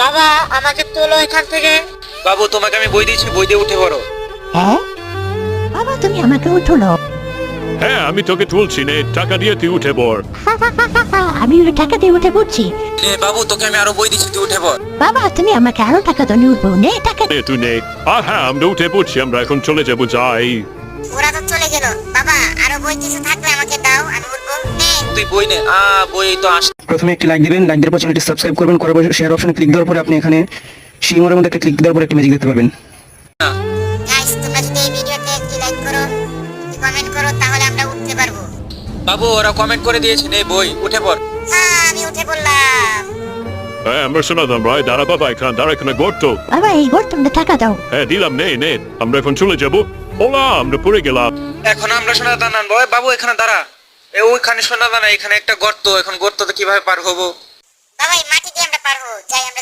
বাবা আমাকে তোলো এখান থেকে। বাবু তোমাকে আমি বই দিচ্ছি, বই দিয়ে উঠে পড়ো। হ্যাঁ বাবা, তুমি আমাকে উঠলো। হ্যাঁ আমি তোকে তুলছি নে, টাকা দিয়ে তুই উঠে পড়। আমি ওই টাকা দিয়ে উঠে পড়ছি। বাবু তোকে আমি আরো বই দিচ্ছি, তুই উঠে পড়। বাবা তুমি আমাকে আরো টাকা দাও, উঠবো নে টাকা। নে তুই নে। আর হ্যাঁ আমরা উঠে পড়ছি, আমরা এখন চলে যাবো, যাই। ওরা তো চলে গেল। বাবা আরো বই কিছু থাকলে আমাকে দাও, আমি উঠবো। তুই বই নে। বই তো আস। প্রথমে একটি লাইক দিবেন, লাইক দেওয়ার পর চ্যানেলটি সাবস্ক্রাইব করবেন, করার পর শেয়ার অপশনে ক্লিক দেওয়ার পরে আপনি এখানে শিমরের মধ্যে একটা ক্লিক দেওয়ার পর একটা ম্যাজিক দেখতে পাবেন। গাইস তোমরা যদি এই ভিডিওতে একটি লাইক করো, একটি কমেন্ট করো, তাহলে আমরা উঠতে পারবো। বাবু ওরা কমেন্ট করে দিয়েছে, নে বই উঠে পড়। হ্যাঁ আমি উঠে পড়লাম। হ্যাঁ আমরা শোনাতাম ভাই, দাঁড়া বাবা, এখানে দাঁড়া, এখানে গর্ত। বাবা এই ঘর তোমরা টাকা দাও। হ্যাঁ দিলাম, নে নে, আমরা এখন চলে যাবো। ওলা আমরা পড়ে গেলাম। এখন আমরা সোনা দানা আনবো। বাবু এখানে দাঁড়া। ওইখানে সোনা দানা, এখানে একটা গর্ত, এখন গর্ততে কিভাবে পার হবো? বাবা এই মাটি দিয়ে আমরা পারবো, যাই আমরা